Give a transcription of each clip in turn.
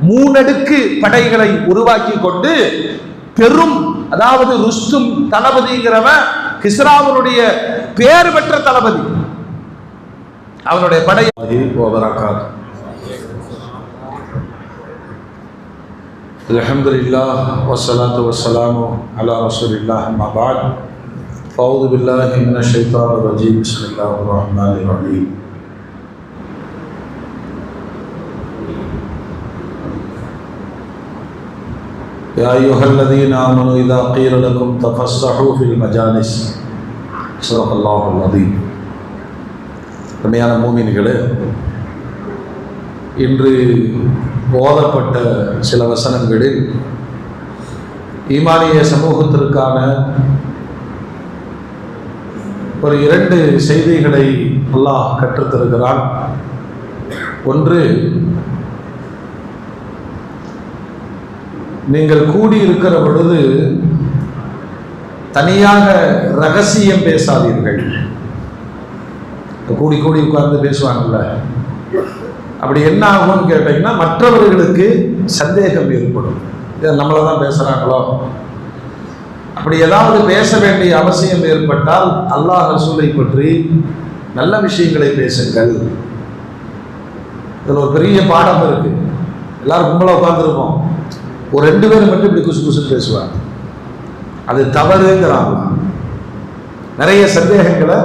மூணடுக்கு படைகளை உருவாக்கி கொண்டு பெரும், அதாவது ருஸ்தும் தளபதிங்கிறவன் கிஸ்ராவுடைய பேர் பெற்ற தளபதி, அவனுடைய படை. அல்ஹம்துலில்லாஹ் வஸ்ஸலாத்து வஸ்ஸலாமு அலா ரசூலில்லாஹ் அம்மா பஅத். ஃபஅஊது பில்லாஹி மினஷ் ஷைத்தானிர் ரஜீம். பிஸ்மில்லாஹிர் ரஹ்மானிர் ரஹீம். யா அய்யுஹல்லதீன ஆமனூ இதா கீல லகும் தஃபஸ்ஸஹூ ஃபில் மஜாலிஸ். ஸல்லல்லாஹுல் அஸீம். உண்மையான மூமின்களே, இன்று ஓதப்பட்ட சில வசனங்களில் ஈமானிய சமூகத்திற்கான ஒரு 2 செய்திகளை அல்லாஹ் கற்றுத்தருகிறான். ஒன்று, நீங்கள் கூடியிருக்கிற பொழுது தனியாக ரகசியம் பேசாதீர்கள். கூடி கூடி உட்கார்ந்து பேசுவாங்கல்ல, அப்படி என்ன ஆகும்னு கேட்டீங்கன்னா மற்றவர்களுக்கு சந்தேகம் ஏற்படும். இதை நம்மளை தான் பேசுகிறாங்களோ, அப்படி ஏதாவது பேச வேண்டிய அவசியம் ஏற்பட்டால் அல்லாஹ் ரசூலை பற்றி நல்ல விஷயங்களை பேசுங்கள். இதில் ஒரு பெரிய பாடம் இருக்கு. எல்லாரும் கும்பலாக உட்காந்துருப்போம், ஒரு 2 பேர் மட்டும் இப்படி குசு குசு பேசுவாங்க. அது தவறுங்கிறாங்க. நிறைய சந்தேகங்களை,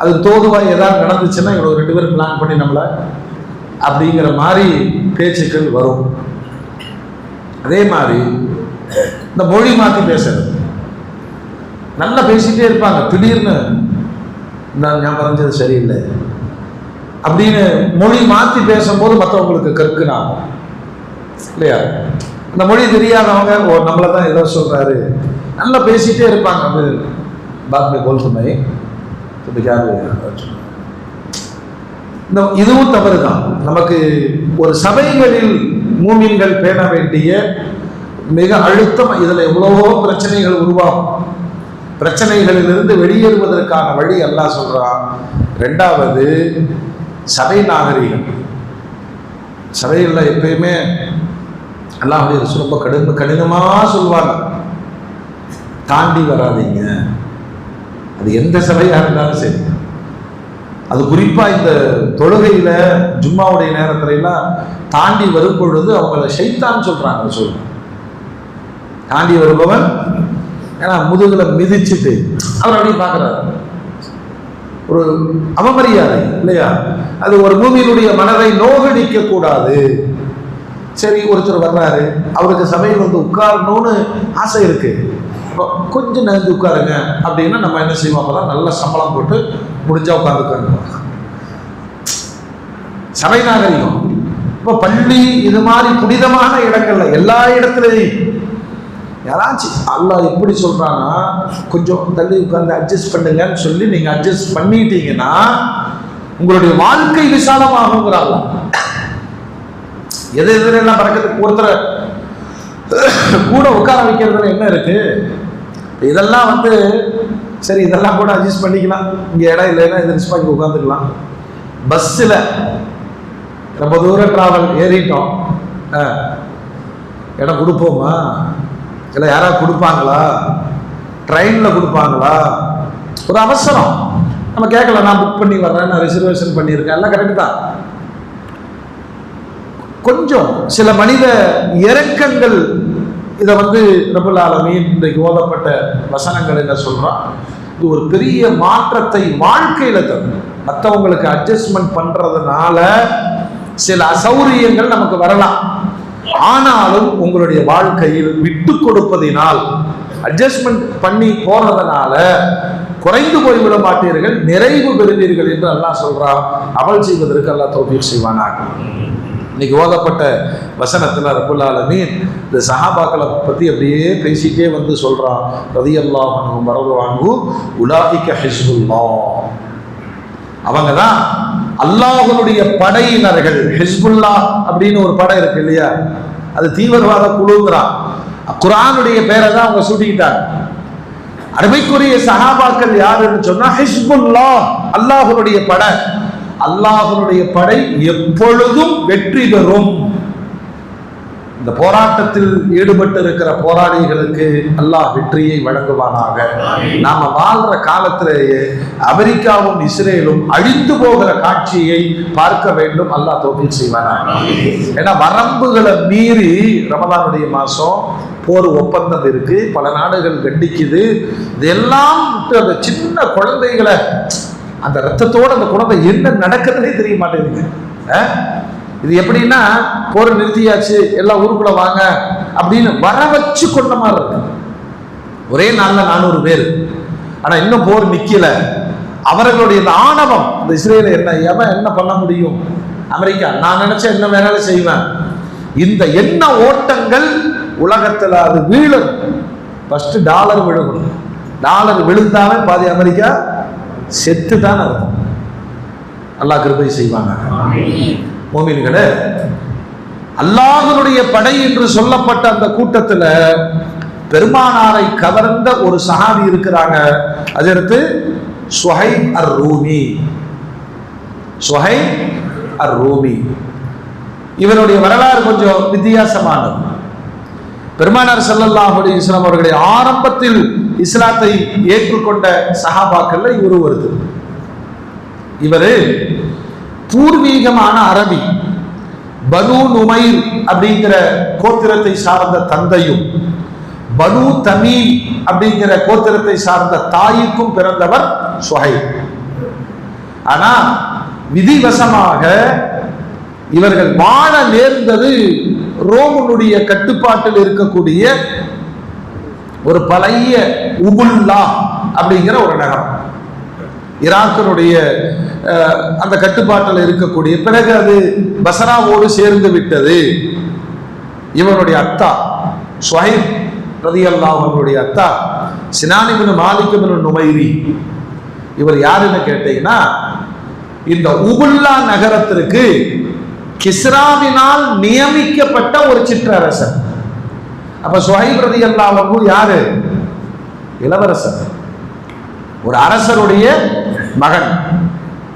அது தோதுவாக ஏதாவது நடந்துச்சுன்னா இவ்வளோ 2 பேரும் பிளான் பண்ணி நம்மளை அப்படிங்கிற மாதிரி பேச்சுக்கள் வரும். அதே மாதிரி இந்த மொழி மாற்றி பேசுறது, நல்லா பேசிகிட்டே இருப்பாங்க, திடீர்னு நான் பறஞ்சது சரியில்லை அப்படின்னு மொழி மாற்றி பேசும்போது மற்றவங்களுக்கு கற்குனாங்க இல்லையா? அந்த மொழி தெரியாதவங்க நம்மளை தான் ஏதோ சொல்கிறாரு, நல்லா பேசிகிட்டே இருப்பாங்க. அது பாத்மே கோல்சுமை இதுவும் தவறு தான். நமக்கு ஒரு சபைகளில் மூமின்கள் பேண வேண்டிய மிக அழுத்தம். இதில் எவ்வளவோ பிரச்சனைகள் உருவாகும். பிரச்சனைகளிலிருந்து வெளியேறுவதற்கான வழி அல்லாஹ் சொல்றான். 2வது, சபை நாகரிகம். சபைகளில் எப்பயுமே அல்லாஹ்வுடைய ரசூல் ரொம்ப கடினமாக சொல்வாங்க, தாண்டி வராதீங்க. அது எந்த சபையாக இருந்தாலும் சரி. அது குறிப்பாக இந்த தொழுகையில் ஜும்மாவுடைய நேரத்துல எல்லாம் தாண்டி வரும் பொழுது அவங்கள ஷைத்தான் சொல்றாங்க. சொல்றாங்க தாண்டி வருபவன், ஏன்னா முதுகுல மிதிச்சுட்டு அவர் அப்படியே பார்க்குறாரு, ஒரு அவமரியாதை இல்லையா? அது ஒரு மூமியினுடைய மனதை நோகடிக்க கூடாது. சரி, ஒருத்தர் வர்றாரு, அவருக்கு சபையில் வந்து உட்காரணும்னு ஆசை இருக்கு, கொஞ்சம் நகர்ந்து உட்காருங்க அப்படின்னா நம்ம என்ன செய்வோம்? அப்பதான் நல்ல சம்பளம் போட்டு முடிஞ்சா உட்காந்துக்கணும். சபை நாகரிகம். இப்போ பள்ளி இது மாதிரி புனிதமான இடங்கள்ல எல்லா இடத்துலையும் யாராச்சும் அல்லாஹ் எப்படி சொல்றான்னா, கொஞ்சம் தள்ளி உட்கார்ந்து அட்ஜஸ்ட் பண்ணுங்கன்னு சொல்லி நீங்க அட்ஜஸ்ட் பண்ணிட்டீங்கன்னா உங்களுடைய வாழ்க்கை விசாலமாகுங்கிறாங்க. எது எல்லாம் பறக்கிறதுக்கு ஒருத்தரை கூட உட்கார வைக்கிறதுல என்ன இருக்கு? இதெல்லாம் வந்து சரி, இதெல்லாம் கூட அட்ஜஸ்ட் பண்ணிக்கலாம். இங்கே இடம் இல்லைன்னா எதிர்த்து இங்கே உட்காந்துக்கலாம். பஸ்ஸில் ரொம்ப தூரம் ட்ராவல் ஏறிட்டோம், இடம் கொடுப்போமா? இல்லை யாராவது கொடுப்பாங்களா? ட்ரெயினில் கொடுப்பாங்களா? ஒரு அவசரம் நம்ம கேட்கல, நான் புக் பண்ணி வர்றேன், நான் ரிசர்வேஷன் பண்ணியிருக்கேன், எல்லாம் கரெக்டு தான். கொஞ்சம் சில மனித இரக்கங்கள். இதை வந்து ரப்பல் ஆலமீன் இன்றைக்கு ஓதப்பட்ட வசனங்கள் என்ன சொல்றான்? இது ஒரு பெரிய மாற்றத்தை வாழ்க்கையில தரும். மற்றவங்களுக்கு அட்ஜஸ்ட்மெண்ட் பண்றதுனால சில அசௌரியங்கள் நமக்கு வரலாம். ஆனாலும் உங்களுடைய வாழ்க்கையில் விட்டு கொடுப்பதினால், அட்ஜஸ்ட்மெண்ட் பண்ணி போறதுனால குறைந்து போய்விட மாட்டீர்கள், நிறைவு பெறுவீர்கள் என்று அல்லாஹ் சொல்றான். அமல் செய்வதற்கு அல்லாஹ் தௌஃபீக் செய்வானாக. இன்னைக்கு ஓதப்பட்ட வசனத்துல ரப்பல் ஆலமீன் இந்த சஹாபாக்களை பத்தி அப்படியே பேசிட்டே வந்து சொல்றான். ரலியல்லாஹு அன்ஹும் வரது அன்ஹு உலாயிக ஹிஸ்புல்லாஹ். அவங்க தான் அல்லாஹ்வுடைய படையினர்கள். ஹிஸ்புல்லாஹ் அப்படின்னு ஒரு படை இருக்கு இல்லையா? அது தீவிரவாத குழுங்கிறான். குர்ஆனுடைய பேரை தான் அவங்க சூட்டிக்கிட்டாங்க. அருமைக்குரிய சஹாபாக்கள் யாருன்னு சொன்னா ஹிஸ்புல்லாஹ், அல்லாஹ்வுடைய படை. அல்லாஹ்வுடைய படை எப்பொழுதும் வெற்றி பெறும். இந்த போராட்டத்தில் ஈடுபட்டு இருக்கிற போராளிகளுக்கு அல்லாஹ் வெற்றியை வழங்குவானாக. நாம வாழ்ற காலத்திலேயே அமெரிக்காவும் இஸ்ரேலும் அழிந்து போகிற காட்சியை பார்க்க வேண்டும். அல்லாஹ் தௌஃபீக் செய்வானாக. ஏன்னா வரம்புகளை மீறி ரமலானுடைய மாசம் போர் ஒப்பந்தம் இருக்கு, பல நாடுகள் கண்டிக்குது. இதெல்லாம் அந்த சின்ன குழந்தைகளை, அந்த ரத்தத்தோட அந்த குழந்தை என்ன நடக்குதுன்னே தெரிய மாட்டேங்குது. இது எப்படின்னா, போர் நிறுத்தியாச்சு, எல்லாம் ஊருக்குள்ள வாங்க அப்படின்னு வர வச்சு கொண்ட மாதிரி இருக்கு. ஒரே நாள்ல 400 பேர். ஆனா இன்னும் போர் நிக்கல. அவர்களுடைய ஆணவம், இந்த இஸ்ரேல என்ன பண்ண முடியும், அமெரிக்கா நான் நினைச்ச என்ன வேணாலும் செய்வேன். இந்த எண்ண ஓட்டங்கள் உலகத்துல அது வீழணும். ஃபர்ஸ்ட் டாலர் விழுகணும். டாலர் விழுந்தாவே பாதி அமெரிக்கா செத்து தான் இருக்கும். அல்லாஹ் கிருபை செய்வாங்க. மோமின்களே, அல்லாஹ்வுடைய படை என்று சொல்லப்பட்ட அந்த கூட்டத்துல பெருமானாரை கவர்ந்த ஒரு சஹாபி இருக்கிறாங்க. அதற்கு சுஹைப் அர்-ரூமி. சுஹைப் அர்-ரூமி இவருடைய வரலாறு கொஞ்சம் வித்தியாசமானது. பெருமானார் ஸல்லல்லாஹு அலைஹி வஸல்லம் அவர்களுடைய ஆரம்பத்தில் இஸ்லாத்தை ஏற்றுக்கொண்ட சஹாபாக்கள்ல இவரு வருது. இவரு பூர்வீகமான அரபி, பனு நுமைர் அப்படிங்கிற கோத்திரத்தை சார்ந்த தந்தையும் பனு தமீம் அப்படிங்கிற கோத்திரத்தை சார்ந்த தாய்க்கும் பிறந்தவர் சுஹைப். ஆனா விதிவசமாக இவர்கள் வாழ நேர்ந்தது ரோமனுடைய கட்டுப்பாட்டில் இருக்கக்கூடிய ஒரு பழைய உபுல்லா அப்படிங்கிற ஒரு நகரம். ஈராக்கினுடைய அந்த கட்டுப்பாட்டில் இருக்கக்கூடிய, பிறகு அது பஸ்ராவோடு சேர்ந்து விட்டது. இவனுடைய அத்தா சுஹைப் ரலியல்லாஹு அன்ஹுடைய அத்தா சினான் இப்னு மாலிக் இப்னு நுமைரி. இவர் யாருன்னு கேட்டீங்கன்னா, இந்த உபுல்லா நகரத்திற்கு கிஸ்ராவினால் நியமிக்கப்பட்ட ஒரு சிற்றரசர். அப்ப சுஹைப் ரலியல்லாஹு அன்ஹு யாரு? இளவரசர், ஒரு அரசருடைய மகன்.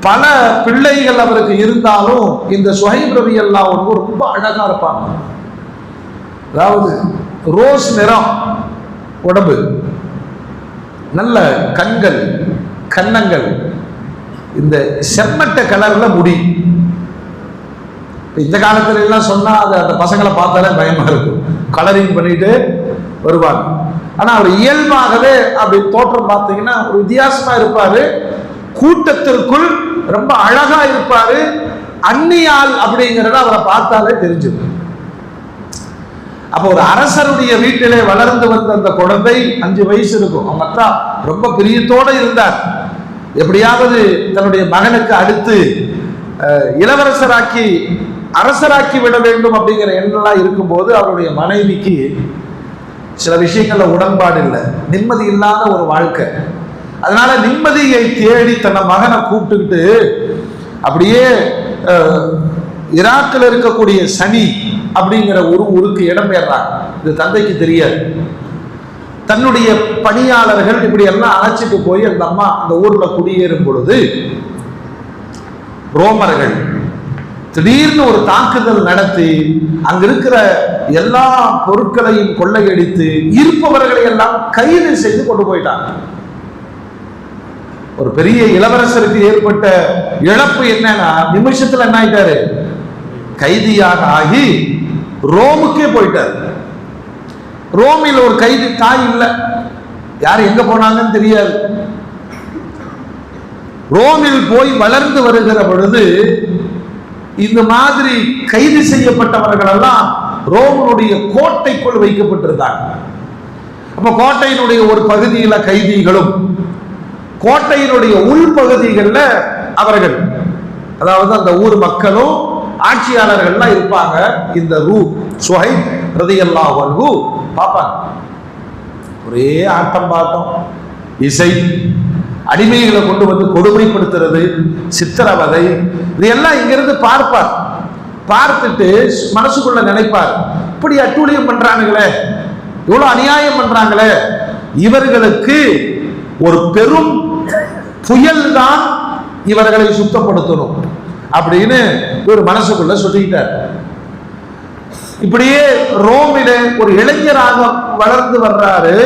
பல பிள்ளைகள் அவருக்கு இருந்தாலும் இந்த சுஹைப் ரலியல்லாஹு அன்ஹு ரொம்ப அழகா இருப்பாங்க. அதாவது ரோஸ் நிறம் உடம்பு, நல்ல கண்கள், கன்னங்கள், இந்த செம்மட்ட கலர்ல முடி. இந்த காலத்துல எல்லாம் சொன்னா அந்த பசங்களை பார்த்தாலே பயமா இருக்கும், கலரிங் பண்ணிட்டு வருவாங்க. ஆனா அவர் இயல்பாகவே அப்படி தோற்றம் பார்த்தீங்கன்னா ஒரு வித்தியாசமா இருப்பாரு. கூட்டத்திற்குள் ரொம்ப அழகா இருப்பாரு. அந்நியால் அப்படிங்கிறத அவரை பார்த்தாலே தெரிஞ்சிடும். அப்ப ஒரு அரசருடைய வீட்டிலே வளர்ந்து வந்த அந்த குழந்தை 5 வயசு இருக்கும். அவங்க அத்தா ரொம்ப பிரியத்தோட இருந்தார். எப்படியாவது தன்னுடைய மகனுக்கு அடுத்து இளவரசராக்கி அரசராக்கி விட வேண்டும் அப்படிங்கிற எண்ணெல்லாம் இருக்கும்போது அவருடைய மனைவிக்கு சில விஷயங்கள்ல உடன்பாடு இல்லை, நிம்மதி இல்லாத ஒரு வாழ்க்கை. அதனால நிம்மதியை தேடி தன்னை மகனை கூப்பிட்டுக்கிட்டு அப்படியே ஈராக்கில் இருக்கக்கூடிய சனி அப்படிங்கிற ஒரு ஊருக்கு இடம்பெயர்றாங்க. இது தந்தைக்கு தெரியாது. தன்னுடைய பணியாளர்கள் இப்படி எல்லாம் அழைச்சிட்டு போய் அந்த அம்மா அந்த ஊர்ல குடியேறும் பொழுது ரோமர்கள் திடீர்னு ஒரு தாக்குதல் நடத்தி அங்க இருக்கிற எல்லா பொருட்களையும் கொள்ளையடித்து இருப்பவர்களை எல்லாம் கைது செய்து கொண்டு போயிட்டாங்க. ஒரு பெரிய இளவரசருக்கு ஏற்பட்ட இழப்பு என்னன்னா, நிமிஷத்துல என்ன ஆயிட்டாரு, கைதியாக ஆகி ரோமுக்கே போயிட்டார். ரோமில் ஒரு கைதி, தாய் இல்லை, யார் எங்க போனாங்கன்னு தெரியாது. ரோமில் போய் வளர்ந்து வருகிற பொழுது இந்த மாதிரி கைது செய்யப்பட்டவர்கள் எல்லாம் ரோமனுடைய கோட்டைக்குள் வைக்கப்பட்டிருந்தாங்க. அப்ப கோட்டையினுடைய ஒரு பகுதியில கைதிகளும், கோட்டையினுடைய உள்பகுதிகளில் அவர்கள், அதாவது அந்த ஊர் மக்களும் ஆட்சியாளர்கள்லாம் இருப்பாங்க. இந்த சுஹைப் ரலியல்லாஹு அன்ஹு பார்ப்பாங்க. ஒரே ஆட்டம் பாட்டம், இசை, அடிமைகளை கொண்டு வந்து கொடுமைப்படுத்துறது, சித்திரவதை, இதையெல்லாம் இங்கிருந்து பார்ப்பார். பார்த்துட்டு மனசுக்குள்ள நினைப்பார், இப்படி அட்டூழியம் பண்றாங்களே, இவ்வளவு அநியாயம் பண்றாங்களே, இவர்களுக்கு ஒரு பெரும் புயல் தான் இவர்களை சுத்தப்படுத்தணும் அப்படின்னு ஒரு மனசுக்குள்ள சொல்லிக்கிட்டார். இப்படியே ரோமில ஒரு இளைஞராக வளர்ந்து வர்றாரு.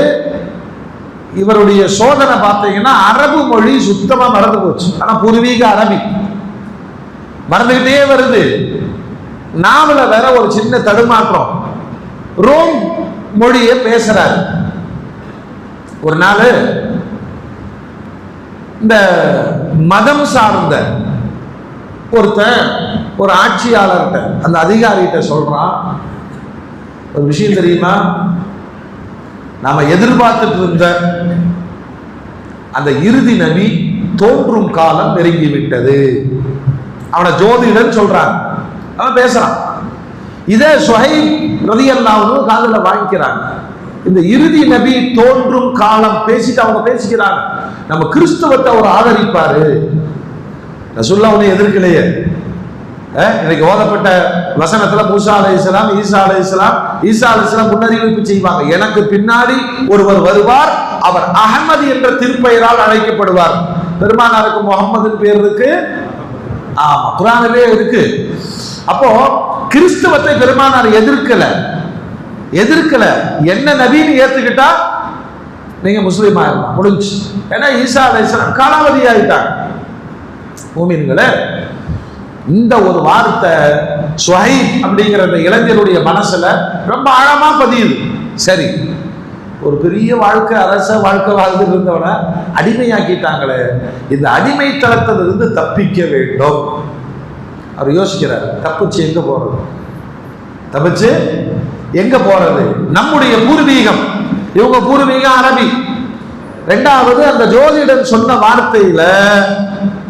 இவருடைய சோதனை பார்த்தீங்கன்னா அரபு மொழி சுத்தமா மறந்து போச்சு. ஆனா பூர்வீக அரபி மறந்துகிட்டே வருது. நாவல வேற ஒரு சின்ன தடுமாற்றம். ரோம் மொழியை பேசுறாரு. ஒரு நாள் இந்த மதம் சார்ந்த ஒருத்தன் ஒரு ஆட்சியாளர்கிட்ட, அந்த அதிகாரிகிட்ட சொல்றான், ஒரு விஷயம் தெரியுமா, நாம எதிர்பார்த்துட்டு இருந்த அந்த இறுதி நபி தோன்றும் காலம் நெருங்கி விட்டது. அவனை ஜோதிடன் சொல்றான், அவன் பேசுறான். இதை சுஹைப் ரலியல்லாஹு காதுல வாங்கிக்கிறாங்க. இந்த இறுதி நபி தோன்றும் காலம் பேசிட்டு அவங்க பேசிக்கிறாங்க. நம்ம கிறிஸ்துவத்தை அவர் ஆதரிப்பாரு, ரசூலுல்லாஹ் அவனை எதிர்க்கலையே. இன்னைக்கு ஓதப்பட்ட வசனத்துல மூசா அலைஹிஸ்ஸலாம், ஈசா அலைஹிஸ்ஸலாம், ஈசா அலைஹிஸ்ஸலாம் முன்னறிவிப்பு செய்வாங்க, எனக்கு பின்னாடி ஒருவர் வருவார், அவர் அஹ்மது என்ற திருப்பெயரால் அழைக்கப்படுவார். பெருமானாருக்கு முகம்மது பேர் இருக்கு, ஆமா குர்ஆனிலே இருக்கு. அப்போ கிறிஸ்துவத்தை பெருமானார் எதிர்க்கல. என்ன நபின்னு ஏத்துக்கிட்டா நீங்க முஸ்லீம் ஆயிடலாம், முடிஞ்சு. ஏன்னா ஈசா அலைஹிஸ்ஸலாம் காலாவதி ஆயிட்டாங்க. மூமின்களே, இந்த ஒரு வார்த்தை சுஹைப் அப்படிங்கிற அந்த இளைஞருடைய மனசுல ரொம்ப ஆழமா பதியுது. சரி, ஒரு பெரிய வாழ்க்கை, அரச வாழ்க்கை வாழ்ந்து இருந்தவன அடிமையாக்கிட்டாங்களே, இந்த அடிமைத்தளத்திலிருந்து தப்பிக்க வேண்டும். அவர் யோசிக்கிறார், தப்பிச்சு எங்க போறது? நம்முடைய பூர்வீகம், இவங்க பூர்வீகம் அரபி. ரெண்டாவது, அந்த ஜோதிடன் சொன்ன வார்த்தையில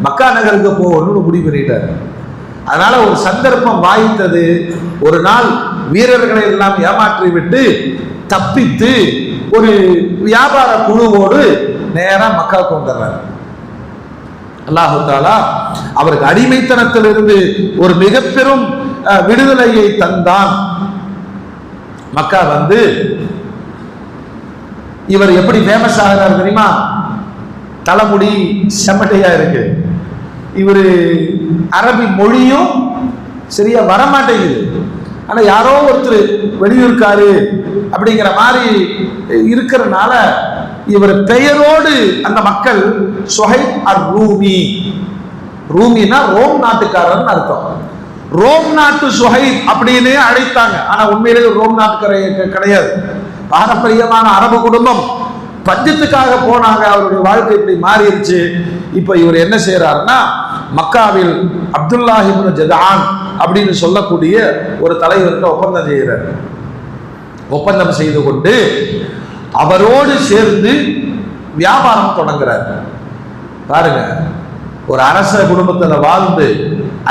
மக்கா நகருக்கு போகணும்னு முடிவு பண்ணிட்டார். அதனால ஒரு சந்தர்ப்பம் வாய்த்தது. ஒரு நாள் வீரர்களை எல்லாம் ஏமாற்றி விட்டு தப்பித்து ஒரு வியாபார குழுவோடு நேரா மக்காவுக்கு வந்துடுறார். அல்லாஹு தஆலா அவருக்கு அடிமைத்தனத்திலிருந்து ஒரு மிக பெரும் விடுதலையை தந்தான். மக்கா வந்து இவர் எப்படி ஃபேமஸ் ஆகிறார் தெரியுமா? தலைமுடி செம்மட்டையா இருக்கு, இவர் அரபி மொழியும் சரியா வரமாட்டேங்குது. ஆனா யாரோ ஒருத்தர் வெளியூர்க்காரு அப்படிங்கிற மாதிரி இருக்கிறனால இவர் பெயரோடு அந்த மக்கள் சுஹைப் அர் ரூமி, ரூமினா ரோம் நாட்டுக்காரன் அர்த்தம், ரோம் நாட்டு சுஹைப் அப்படின்னு அழைத்தாங்க. ஆனா உண்மையிலேயே ரோம் நாட்டுக்கார கிடையாது, பாரம்பரியமான அரபு குடும்பம். பஞ்சத்துக்காக போனாங்க, அவருடைய வாழ்க்கை இப்படி மாறிடுச்சு. இப்ப இவர் என்ன செய்யறாருன்னா, மக்காவில் அப்துல்லாஹ் இப்னு ஜதான் அப்படின்னு சொல்லக்கூடிய ஒரு தலைவருக்கு ஒப்பந்தம் செய்கிறார். ஒப்பந்தம் செய்து கொண்டு அவரோடு சேர்ந்து வியாபாரம் தொடங்குறார். பாருங்க, ஒரு அரச குடும்பத்துல வாழ்ந்து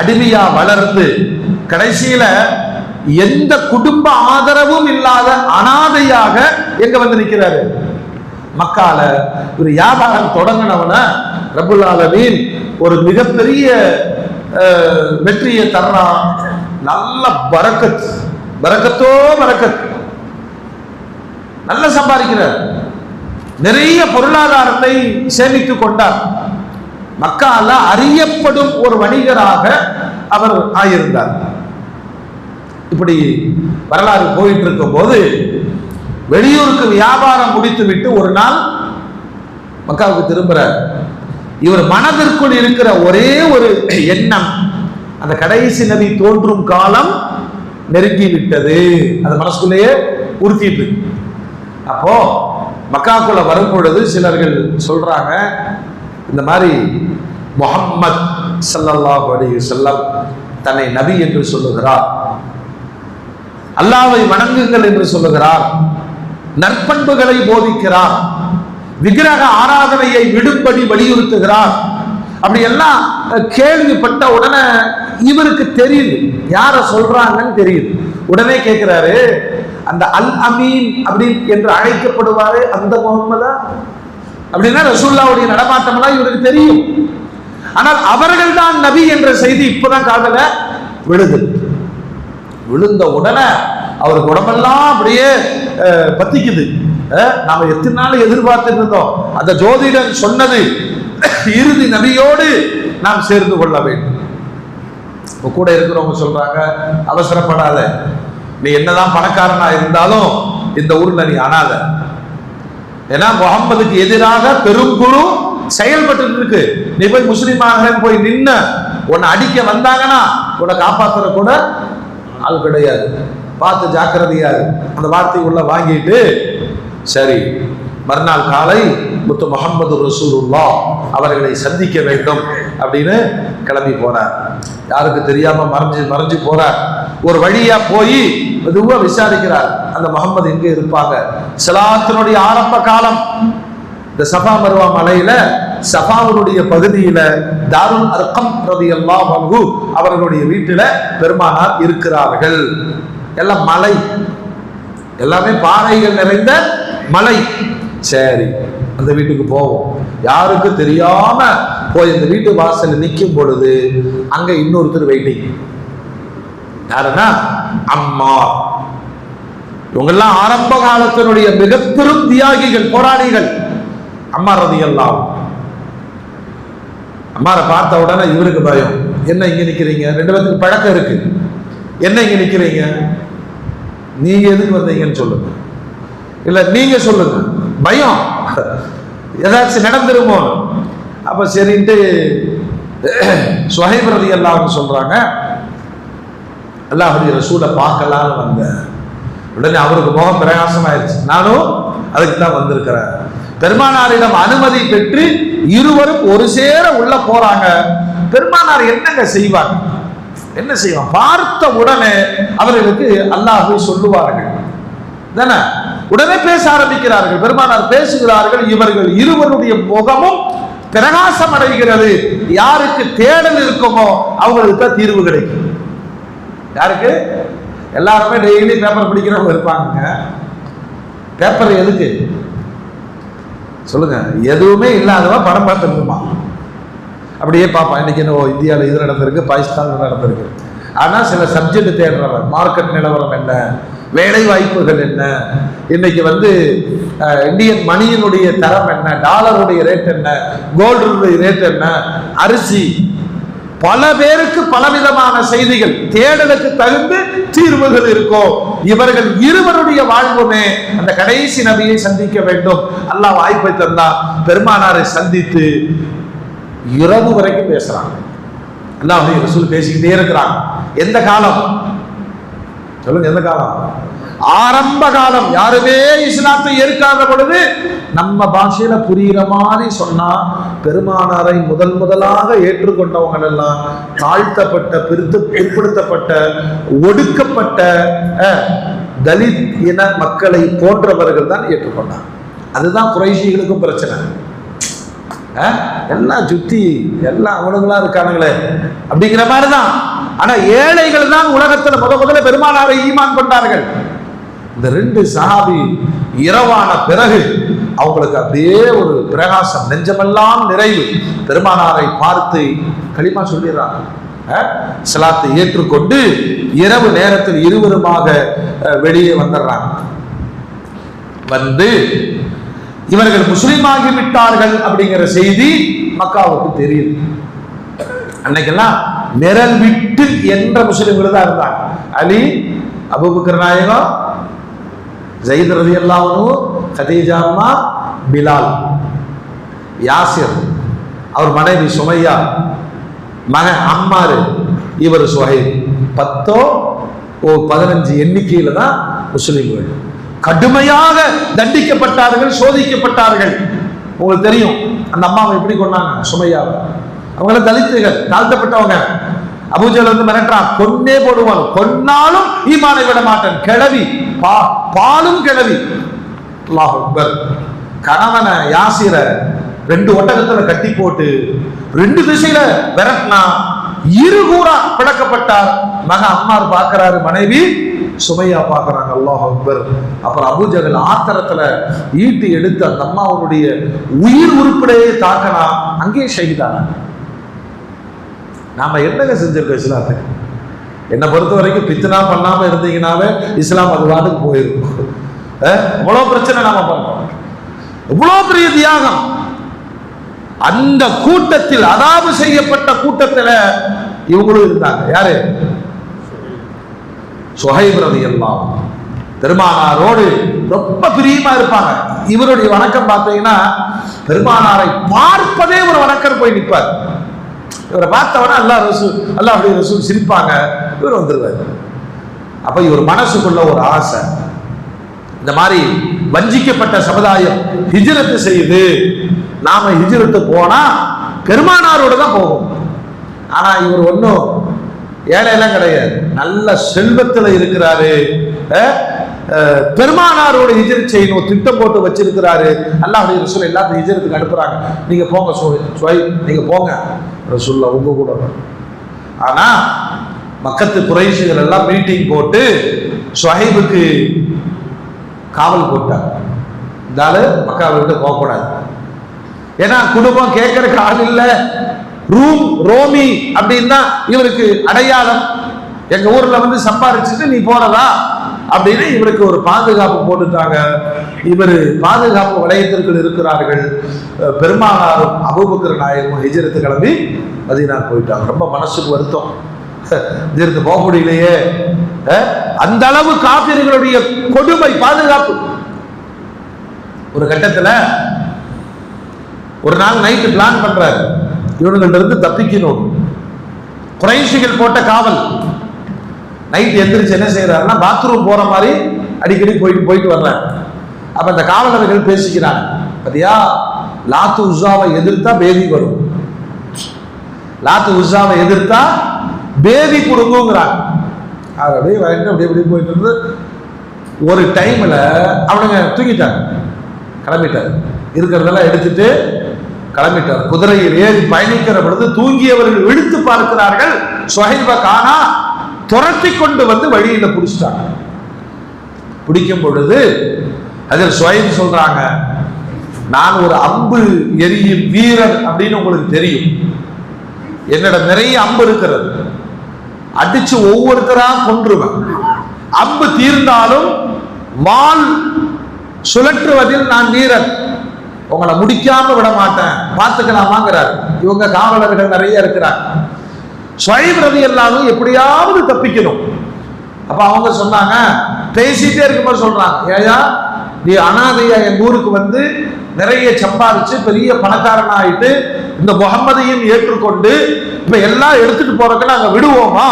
அடிமையா வளர்ந்து கடைசியில எந்த குடும்ப ஆதரவும் இல்லாத அனாதையாக எங்க வந்து நிற்கிறாரு? மக்கால. ஒரு வியாபாரம் தொடங்கினவன ரப்புல் ஆலமீன் ஒரு மிகப்பெரிய வெற்றியை தர்றான். நல்ல பரக்கத், பரக்கத், நல்ல சம்பாதிக்கிறார், நிறைய பொருளாதாரத்தை சேமித்துக் கொண்டார். மக்கால அறியப்படும் ஒரு வணிகராக அவர் ஆயிருந்தார். இப்படி வரலாறு போயிட்டு இருக்கும் போது வெளியூருக்கு வியாபாரம் முடித்து விட்டு ஒரு நாள் மக்காவுக்கு திரும்புறார். இவர் மனதிற்குள் இருக்கிற ஒரே ஒரு எண்ணம், அந்த கடைசி நபி தோன்றும் காலம் நெருங்கி விட்டது, அந்த மனசுக்குள்ளேயே உறுத்திட்டு. அப்போ மக்காக்குள்ள வரும் பொழுது சிலர்கள் சொல்றாங்க, இந்த மாதிரி முஹம்மத் ஸல்லல்லாஹு அலைஹி வஸல்லம் தன்னை நபி என்று சொல்லுகிறார், அல்லாஹ்வை வணங்குங்கள் என்று சொல்லுகிறார், நற்பண்புகளை போதிக்கிறார், விக்கிரக ஆராதனையை விடும்படி வலியுறுத்துகிறார். அப்படி எல்லாம் கேள்விப்பட்ட உடனே இவருக்கு தெரியுது யார சொல்றாங்கன்னு தெரியுது. உடனே கேட்கிறாரு, அந்த அல் அமீன் அப்படி என்று அழைக்கப்படுவாரு அந்த முகம்மதா? அப்படின்னா ரசூலுல்லாஹ்வுடைய நடமாட்டம் எல்லாம் இவருக்கு தெரியும். ஆனால் அவர்கள் தான் நபி என்ற செய்தி இப்பதான் காதல விழுது. விழுந்த உடனே அவருக்கு உடம்பெல்லாம் அப்படியே பத்திக்குது. நாம எத்தனை நாள் எதிர்பார்த்துட்டு இருந்தோம், அந்த ஜோதிடன் சொன்னது இறுதி நபியோடு நாம் சேர்ந்து கொள்ள வேண்டும். கூட இருக்கிறவங்க சொல்றாங்க, அவசரப்படாத, நீ என்னதான் பணக்காரனா இருந்தாலும் இந்த ஊர்ல நீ அனாத. ஏன்னா முகம்மதுக்கு எதிராக பெருங்குழு செயல்பட்டு இருக்கு. நீ போய் முஸ்லீமாக போய் நின்ன உன்னை அடிக்க வந்தாங்கன்னா உன்னை காப்பாத்துற கூட ஆள் கிடையாது. பார்த்து ஜாக்கிரதையாது. அந்த வார்த்தை உள்ள வாங்கிட்டு சரி மறுநாள் காலை முத்து முஹம்மது ரசூலுல்லாஹ் அவர்களை சந்திக்க வேண்டும் அப்படின்னு கிளம்பி போறார். யாருக்கு தெரியாம மறைஞ்சு போறார். ஒரு வழியா போய் மெதுவா விசாரிக்கிறார், அந்த முகம்மது எங்க இருப்பாங்க. ஸலாத்தினுடைய ஆரம்ப காலம். இந்த சஃபா மர்வா மலையில சஃபாவுடைய பகுதியில தாருல் அர்கம் ரலியல்லாஹு அன்ஹு அவர்களுடைய வீட்டில பெருமானார் இருக்கிறார்கள். எல்லாம் மலை, எல்லாமே பாறைகள் நிறைந்த மலை. சரி அந்த வீட்டுக்கு போவோம். யாருக்கு தெரியாம போய் அந்த வீட்டு வாசல் நிற்கும் பொழுது அங்க இன்னொருத்தர் வெயிட்டிங். யாருன்னா அம்மார். இவங்கெல்லாம் ஆரம்ப காலத்தினுடைய மிக பெரும் தியாகிகள், போராளிகள். அம்மார் ரலியல்லாஹு. அம்மாரை பார்த்த உடனே இவருக்கு பயம். என்ன இங்க நிக்கிறீங்க? ரெண்டு பேருக்கு பழக்கம் இருக்கு. என்ன இங்க நிக்கிறீங்க? நீங்க எதுக்கு வந்தீங்கன்னு சொல்லுங்க, இல்ல நீங்க சொல்லுங்க. பயம், ஏதாச்சும் நடந்துருமோ. அப்ப சரின்ட்டு சுஹைப் ரலியல்லாஹு சொல்றாங்க, அல்லாஹ்வுடைய ரசூலை பார்க்கலான்னு வந்தேன். உடனே அவருக்கு முகம் பிரகாசமாயிருச்சு. நானும் அதுக்கு தான் வந்திருக்கிறேன். பெருமானாரிடம் அனுமதி பெற்று இருவரும் ஒரு சேர உள்ள போறாங்க. பெருமானார் என்னங்க செய்வாங்க? என்ன செய்வாங்க? பார்த்த உடனே அவர்களுக்கு அல்லாஹ்வை சொல்லுவார்கள் தானே. உடனே பேச ஆரம்பிக்கிறார்கள். பெருமானார் பேசுகிறார்கள். இவர்கள் இருவருடைய முகமும் பிரகாசம் அடைகிறது. யாருக்கு தேடல் இருக்குமோ அவங்களுக்கு தான் தீர்வு கிடைக்கும். யாருக்கு? எல்லாருமே டெய்லி பேப்பர் படிக்கிறவங்க இருப்பாங்க. பேப்பர் எதுக்கு சொல்லுங்க? எதுவுமே இல்லாதவா படம் பார்த்துருக்குமா? அப்படியே பார்ப்பான். இன்னைக்கு என்ன இந்தியாவில் இது நடந்திருக்கு, பாகிஸ்தான் நடந்திருக்கு. ஆனால் சில சப்ஜெக்ட் தேடுறவன், மார்க்கெட் நிலவரம் என்ன, வேலை வாய்ப்புகள் என்ன, இன்னைக்கு இந்தியன் மணியினுடைய தரம் என்ன, டாலருடைய ரேட் என்ன, கோல்டுடைய ரேட் என்ன, அரிசி, பல பேருக்கு பலவிதமான செய்திகள், தேடலுக்கு தகுந்த தீர்வுகள் இருக்கும். இவர்கள் இருவருடைய வாழ்வுமே அந்த கடைசி நபியை சந்திக்க வேண்டும். அல்லாஹ் வாய்ப்பை தந்தா பெருமானாரை சந்தித்து இரவு வரைக்கும் பேசுறாங்க. அல்லாஹ்வுடைய ரசூல் பேசிக்கிட்டே இருக்கிறாங்க. எந்த காலம் சொல்லுங்க? எந்த காலம்? ஆரம்ப காலம். யாருமே இஸ்லாத்தை ஏற்காத பொழுது நம்ம பாஷையில புரிகிற மாதிரி சொன்னா, பெருமானாரை முதலாக ஏற்றுக்கொண்டவங்க எல்லாம் தாழ்த்தப்பட்ட, பிற்படுத்தப்பட்ட, ஒடுக்கப்பட்ட தலித் இன மக்களை போன்றவர்கள் தான் ஏற்றுக்கொண்டாங்க. அதுதான் குறைஷிகளுக்கும் பிரச்சனை. எல்லாம் சுத்தி எல்லாம் அவனுங்களா இருக்கானுங்களே அப்படிங்கிற மாதிரிதான். ஆனா ஏழைகள் தான் உலகத்துல முதல்ல பெருமானாரை ஈமான் கொண்டார்கள். இந்த ரெண்டு சஹாபி இரவான பிறகு அவங்களுக்கு அப்படியே ஒரு பிரகாசம், நெஞ்சமெல்லாம் நிறைவு. பெருமானாரை பார்த்து களிமா சொல்லிடுறாங்க. இஸ்லாத்தை ஏற்றுக்கொண்டு இரவு நேரத்தில் இருவருமாக வெளியே வந்துடுறாங்க. வந்து இவர்கள் முஸ்லீமாகி விட்டார்கள் அப்படிங்கிற செய்தி மக்காவுக்கு தெரியுது. அன்னைக்கெல்லாம் நிரல் விட்டு என்ற முஸ்லிம்கள் தான் இருந்தாங்க. அலி, அபூபக்கர் நாயகம், ஸைத் ரலியல்லாஹு அன்ஹு, கதீஜா அம்மா, பிலால், யாசிர், அவர் மனைவி சுமையா, மகன் அம்மாரு, இவர் சுஹைப். 15 எண்ணிக்கையில தான் முஸ்லிம்கள் கடுமையாக தண்டிக்கப்பட்டார்கள், சோதிக்கப்பட்டார்கள். உங்களுக்கு தெரியும் அந்த அம்மாவை எப்படி கொண்டாங்க, சுமையாவை. அவங்கள தலித்துகள், தாழ்த்தப்பட்டவங்க. அபூஜல் மிரட்டுறான், கொன்னே போடுவான், கொன்னாலும் ஈமானை விட மாட்டேன். கிழவி, பாலும் கிழவி. அல்லாஹ் அக்பர். கணவனை யாசிர 2 ஒட்டகத்துல கட்டி போட்டு 2 திசையில விரட்டினா, இருகூறா பிளக்கப்பட்டார். மக அம்மார் பார்க்கிறாரு, மனைவி சுமையா பார்க்கறாங்க. அல்லாஹ் அக்பர். அப்புறம் அபூஜல் ஆத்திரத்துல ஈட்டி எடுத்து அந்த அம்மாவுடைய உயிர் உறுப்பிடையே தாக்கினா, அங்கேயே ஷஹீதான. நாம என்னங்க செஞ்சிருக்கோம் இஸ்லாத்துக்கு? என்னை பொறுத்த வரைக்கும் பித்னா பண்ணாம இருந்தீங்கன்னாவே இஸ்லாம் அது வாட்டுக்கு போயிருக்கும். எவ்வளவு பிரச்சனை நாம பண்றோம், எவ்வளவு பெரிய தியாகம். அந்த கூட்டத்தில், அதாபு செய்யப்பட்ட கூட்டத்தில் இவங்களும் இருந்தாங்க. யாரு? சுஹைப் ரலியல்லாஹு பெருமானாரோடு ரொம்ப பிரியமா இருப்பாங்க. இவருடைய வணக்கம் பார்த்தீங்கன்னா பெருமானாரை பார்ப்பதே ஒரு வணக்கம் போய் நிற்பார். இவரை பார்த்தவனா அல்லாஹ்வுடைய ரசூல் சிரிப்பாங்க, இவர் வந்துருவார். அப்ப இவர் மனசுக்குள்ள ஒரு ஆசை, இந்த மாதிரி வஞ்சிக்கப்பட்ட சமுதாயம் ஹிஜ்ரத்து செய்யுது, நாம ஹிஜ்ரத்து போனா பெருமானாரோட தான் போகும். ஆனா இவர் ஒன்றும் ஏழையெல்லாம் கிடையாது, நல்ல செல்வத்துல இருக்கிறாரு. பெருமானாரோட ஹிஜ்ரத் செய்யணும் திட்டம் போட்டு வச்சிருக்கிறாரு. அல்லாஹ்வுடைய ரசூல் எல்லாத்தையும் ஹிஜ்ரத்துக்கு அனுப்புறாங்க. நீங்க போங்க சுஹைப், நீங்க போங்க ரசூலுல்லாஹ் உங்க கூட. ஆனா மக்கத்து குறைஷிகள் எல்லாம் மீட்டிங் போட்டு சுஹைபுக்கு காவல் போட்டாங்க. இதால மக்காவை விட்டு போகக்கூடாது, ஏன்னா குடும்பம் கேட்கறதுக்கு ஆள் இல்லை. ரோமி அப்படின்னா இவருக்கு அடையாளம். எங்க ஊர்ல வந்து சம்பாரிச்சுட்டு நீ போறதா அப்படின்னு இவருக்கு ஒரு பாதுகாப்பு போட்டுட்டாங்க. இவர் பாதுகாப்பு வளையத்திற்குள் இருக்கிறார்கள். பெருமானாரும் அபூபக்கர் நாயகமும் ஹிஜ்ரத்து கிளம்பி மதீனா போயிட்டாங்க. ரொம்ப மனசுக்கு வருத்தம், ஹிஜ்ரத்து போக முடியலையே. அந்த அளவு காபிர்களுடைய கொடுமை பாதுகாப்பு. ஒரு கட்டத்துல ஒரு நாள் நைட்டு பிளான் பண்றாரு, இவனுங்கள்ட்ட இருந்து தப்பிக்கணும். குறைஷிகள் போட்ட காவல். நைட் எந்திரிச்சு என்ன செய்யறாருன்னா பாத்ரூம் போற மாதிரி அடிக்கடி போயிட்டு வர்றாரு. அப்ப அந்த காவலர்கள் பேசிக்கிறாங்க, பாத்தியா லாத்து உஸாவை எதிர்த்தா பேதி வரும், லாத்து உஸாவை எதிர்த்தா பேதி கொடுங்கிறாங்க. அப்படியே அப்படியே போயிட்டு இருந்து ஒரு டைம்ல அவனுங்க தூங்கிட்டாங்க, கிளம்பிட்டாரு. இருக்கிறதெல்லாம் எடுத்துட்டு கிளம்பிட்டார். குதிரையில் ஏறி பயணிக்கிற பொழுது தூங்கியவர்கள் விழித்து பார்க்கிறார்கள், சுஹைபை காணா. துரத்தி கொண்டு வந்து வழியில பிடிச்சிட்டாங்க. பிடிக்கும் பொழுது அதில் சுஹைப் சொல்றாங்க, நான் ஒரு அம்பு எரியும் வீரர் அப்படின்னு உங்களுக்கு தெரியும், என்னிடம் நிறைய அம்பு இருக்கிறது, அடிச்சு ஒவ்வொருத்தரா கொன்றுவேன். அம்பு தீர்ந்தாலும் வாள் சுழற்றுவதில் நான் வீரர், உங்களை முடிக்காம விட மாட்டேன், பார்த்துக்கலாமாங்கிறார். இவங்க காவலர்கள் நிறைய இருக்கிறாங்க. சுஹைப் ரலியல்லாஹு எப்படியாவது தப்பிக்கணும். அப்ப அவங்க சொன்னாங்க, பேசிட்டே இருக்கும்போது சொல்றாங்க, ஏயா நீ அனாதையா எங்க ஊருக்கு வந்து நிறைய சம்பாதிச்சு பெரிய பணக்காரன் ஆயிட்டு இந்த முகம்மதையும் ஏற்றுக்கொண்டு இப்ப எல்லாம் எடுத்துட்டு போறதுக்கு நாங்க விடுவோமா?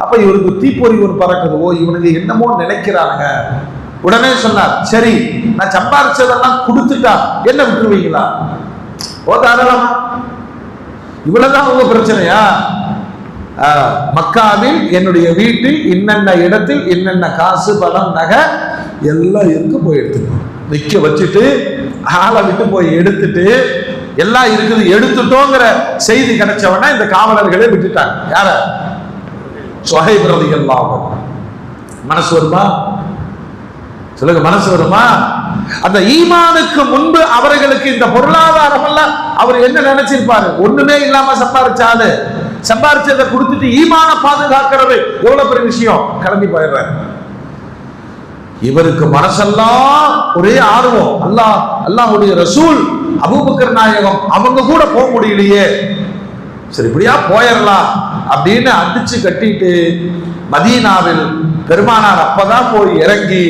அப்ப இவருக்கு தீப்பொறி ஒரு பறக்குது, ஓ இவனுக்கு என்னமோ நினைக்கிறானுங்க. உடனே சொன்னார், சரி நான் சம்பாதிச்சதெல்லாம் கொடுத்துட்டா என்ன விட்டுருவீங்களா? ஓ தாராளமா, இவ்வளவுதான் உங்க பிரச்சனையா? மக்காவில் என்னுடைய வீட்டில் இன்னென்ன இடத்தில் என்னென்ன காசு பணம் நகை எல்லாம் இருக்கு, போய் எடுத்துக்கணும். நிக்க வச்சுட்டு ஆளை விட்டு போய் எடுத்துட்டு எல்லாம் இருக்குது எடுத்துட்டோங்கிற செய்தி கிடைச்சவனா இந்த காவலர்களே விட்டுட்டாங்க. யார? சுஹைப் ரலியல்லாஹு. மனசு வருமா? சொல்லுங்க, மனசு வருமா? அந்த ஈமானுக்கு முன்பு அவர்களுக்கு இந்த பொருளாதாரம் எல்லாம் அவர் என்ன நினைச்சிருப்பாரு? ஒண்ணுமே இல்லாம சம்பாரிச்சாலு, சம்பாரிச்சதை கொடுத்துட்டு ஈமான பாதுகாக்கிறது எவ்வளவு பெரிய விஷயம். கிளம்பி போயிடுறாரு. இவருக்கு மனசெல்லாம் ஒரே ஆர்வம், அல்லாஹ்வுடைய ரசூல் அபூபக்கர் நாயகம் அவங்க கூட போக முடியலையே, சரி இப்படியா போயிடலாம் அப்படின்னு அடிச்சு கட்டிட்டு மதீனாவில் பெருமானார் அப்பதான் போய் இறங்கி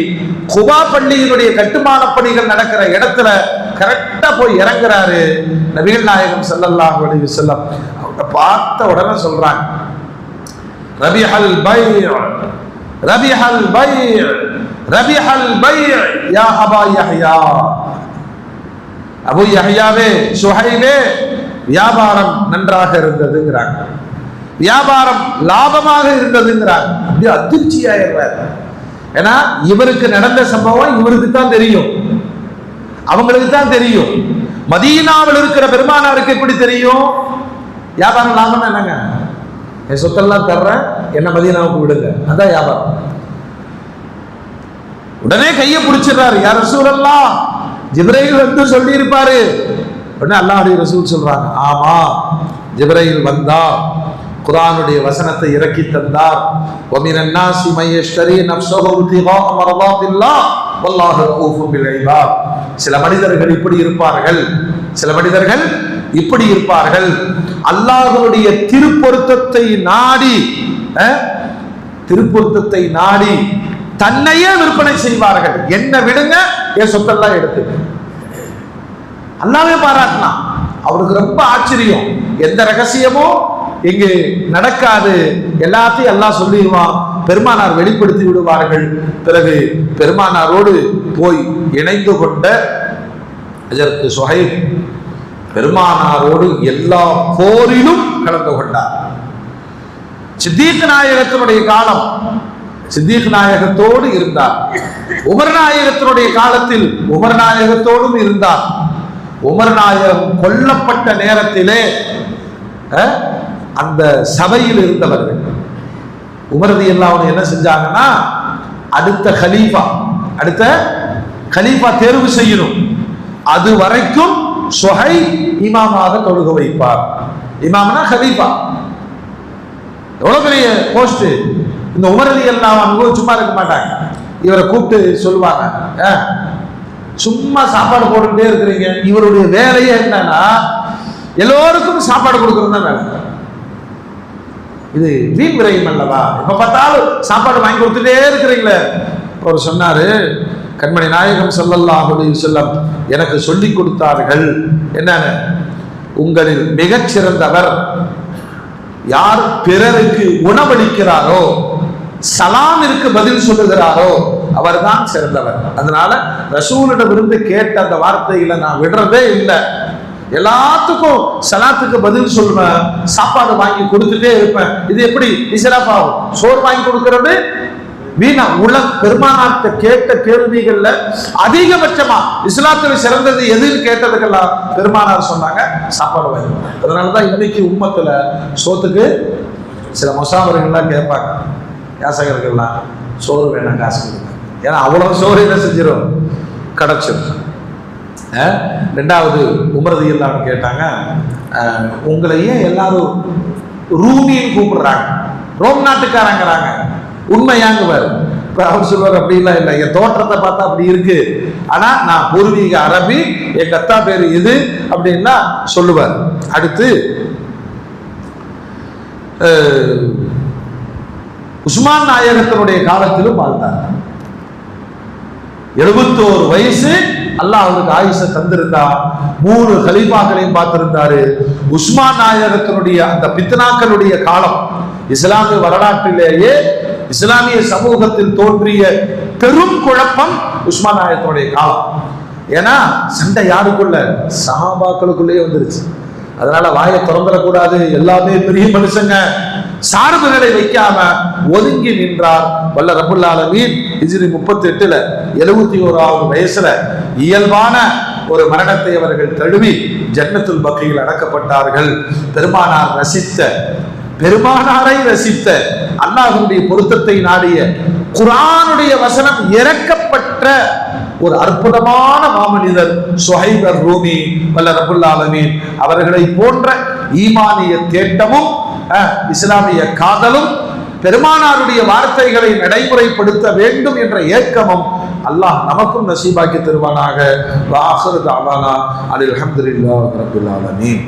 குபா பள்ளியினுடைய கட்டுமான பணிகள் நடக்கிற இடத்துல கரெக்டா போய் இறங்குறாரு. நபிகள் நாயகம் ஸல்லல்லாஹு அலைஹி வஸல்லம் அவங்க பார்த்த உடனே சொல்றாங்க, ரபிஹல் பை ரபிஹல் பை ரபிஹல் பை யா அபா யஹ்யா. அபு யஹ்யாவே, சுஹைபே, வியாபாரம் நன்றாக இருந்ததுங்கிறாங்க, வியாபாரம் லாபமாக இருந்ததுங்கிறாங்க. அப்படியே அதிர்ச்சி ஆயிடுறாரு. ஏன்னா இவருக்கு நடந்த சம்பவம் இவருக்கு தான் தெரியும், அவங்களுக்கு தான் தெரியும். மதீனாவில் இருக்கிற பெருமானாருக்கு எப்படி தெரியும்? வியாபாரம் லாபம் என்னங்க, என் சொத்தெல்லாம் தர்றேன், என்ன மதீனாவுக்கு விடுங்க, அதான் வியாபாரம். உடனே கையை பிடிச்சிடுறாரு, யா ரசூலல்லாஹ், ஜிப்ரீல் வந்து சொல்லி இருப்பாரு. உடனே அல்லாஹ்வுடைய ரசூல் சொல்றாங்க, ஆமா ஜிப்ரீல் வந்தா குர்ஆனுடைய வசனத்தை இறக்கி தந்தார். வமினன் நாஸி மய்யஷ்தரி நஃப்ஸஹு இப்திகாஅ மர்தாத்தில்லாஹ் வல்லாஹு ரഊஃபும் பில் இபாத். சில மனிதர்கள் இப்படி இருப்பார்கள், சில மனிதர்கள் இப்படி இருப்பார்கள், அல்லாஹ்வுடைய திருப்பொருத்தத்தை நாடி திருப்பொருத்தத்தை நாடி தன்னையே விற்பனை செய்வார்கள். என்ன விடுங்க, என் சொத்தெல்லாம் எடுத்து. அல்லாவே பாராட்டினான். அவருக்கு ரொம்ப ஆச்சரியம். எந்த ரகசியமும் இங்கு நடக்காது, எல்லாத்தையும் எல்லாம் சொல்லிடுவான். பெருமானார் வெளிப்படுத்தி விடுவார்கள். பிறகு பெருமானாரோடு போய் இணைந்து கொண்ட அதற்கு சுஹைப் பெருமானாரோடு எல்லா போரிலும் கலந்து கொண்டார். சித்தீக் நாயகத்தினுடைய காலம், சித்தீக் நாயகத்தோடு இருந்தார். உமர் நாயகத்தினுடைய காலத்தில் உமர் நாயகத்தோடும் இருந்தார். உமர் நாயகம் கொல்லப்பட்ட நேரத்திலே அந்த சபையில் இருந்தவர்கள் உமரது எல்லாம் என்ன செஞ்சாங்கன்னா, அடுத்த கலீஃபா தேர்வு செய்யணும். அது வரைக்கும் சுஹை இமாமாக தொழுக வைப்பார். இமாம்னா கலீஃபா. எவ்வளவு பெரிய போஸ்ட். இந்த உமரது எல்லாம் சும்மா இருக்க மாட்டாங்க. இவரை கூப்பிட்டு சொல்லுவாங்க, சும்மா சாப்பாடு போட்டுக்கிட்டே இருக்கிறீங்க. இவருடைய வேலையே என்னன்னா எல்லோருக்கும் சாப்பாடு கொடுக்கறது தான் வேலை. இது வீண் விரயம் அல்லவா? இப்ப பார்த்தாலும் சாப்பாடு வாங்கி கொடுத்துட்டே இருக்கிறீங்களே. அவர் சொன்னாரு, கண்மணி நாயகம் ஸல்லல்லாஹு அலைஹி வஸல்லம் எனக்கு சொல்லி கொடுத்தார்கள், என்னன்னு, உங்களில் மிகச் சிறந்தவர் யார் பிறருக்கு உணவளிக்கிறாரோ, சலாமிற்கு பதில் சொல்லுகிறாரோ அவர்தான் சிறந்தவர். அதனால ரசூலிடமிருந்து கேட்ட அந்த வார்த்தைகளை நான் விடுறதே இல்லை. எல்லாத்துக்கும் சலாத்துக்கு பதில் சொல்லுவேன், சாப்பாடு வாங்கி கொடுத்துட்டே இருப்பேன். இது எப்படி இஸ்ராஃபாகும்? சோறு வாங்கி கொடுக்கிறது வீணா. பெருமானார்ட்ட கேட்ட கேள்விகள்ல அதிகபட்சமா இஸ்லாத்துல சிறந்தது எதுன்னு கேட்டதுக்கெல்லாம் பெருமானார் சொன்னாங்க, சாப்பாடு வாங்கி. அதனாலதான் இன்னைக்கு உம்மத்துல சோத்துக்கு சில முசாவர்கள்லாம் கேட்பாங்க, யாசகர்கள்லாம் சோறு வேணாம் காசு கொடுங்க. ஏன்னா அவ்வளவு சோறு என்ன செஞ்சிடும், கிடைச்சிடும். ரெண்டாவது உமரது எல்லாம் கேட்டாங்க, உங்களை ஏன் எல்லாரும் ரூமின்னு கூப்பிடுறாங்க, ரோம் நாட்டுக்காரங்கிறாங்க, உண்மையாங்குவார். அவர் சொல்லுவார், அப்படிலாம் இல்லை, என் தோற்றத்தை பார்த்தா அப்படி இருக்கு, ஆனா நான் பூர்வீக அரபி, எங்க அத்தா பேரு இது அப்படின்னா சொல்லுவார். அடுத்து உஸ்மான் நாயகத்தினுடைய காலத்திலும் வாழ்ந்தார். 71 வயசு. அல்லாஹ் அவருக்கு ஆயுச தந்திருந்தா. 3 கலீஃபாக்களையும் பார்த்திருந்தாரு. உஸ்மான் நாயகத்தினுடைய அந்த பித்னாக்களுடைய காலம் இஸ்லாமிய வரலாற்றிலேயே இஸ்லாமிய சமூகத்தில் தோன்றிய பெரும் குழப்பம் உஸ்மான் நாயகத்தினுடைய காலம். ஏன்னா சண்டை யாருக்குள்ள, சஹாபாக்களுக்குள்ளேயே வந்துருச்சு. அதனால வாயை திறந்துடக்கூடாது, எல்லாமே பெரிய மனுஷங்க, சார்புகளை வைக்காம ஒதுங்கி நின்றார் வல்ல ரப்புல் ஆலமீன். ஹிஜ்ரி 38ல 71வது வயசுல இயல்பான ஒரு மரணத்தை அவர்கள் தழுவி ஜன்னத்துல் பக்கீயில் அடக்கப்பட்டார்கள். பெருமானாரை ரசித்த அல்லாஹ்வுடைய பொருத்தத்தை நாடிய குர்ஆனுடைய வசனம் இறக்கப்பட்ட ஒரு அற்புதமான மாமனிதர் சுஹைப் அர்-ரூமி வல்ல ரப்புல் ஆலமீன் அவர்களை போன்ற ஈமானிய தேட்டமும் இஸ்லாமிய காதலும் பெருமானாருடைய வார்த்தைகளை நடைமுறைப்படுத்த வேண்டும் என்ற ஏக்கமும் அல்லாஹ் நமக்கும் நசீபாக்கி தருவானாக. வ ஆகிரு தஅவானா அல்ஹம்துலில்லாஹி ரப்பில் ஆலமீன்.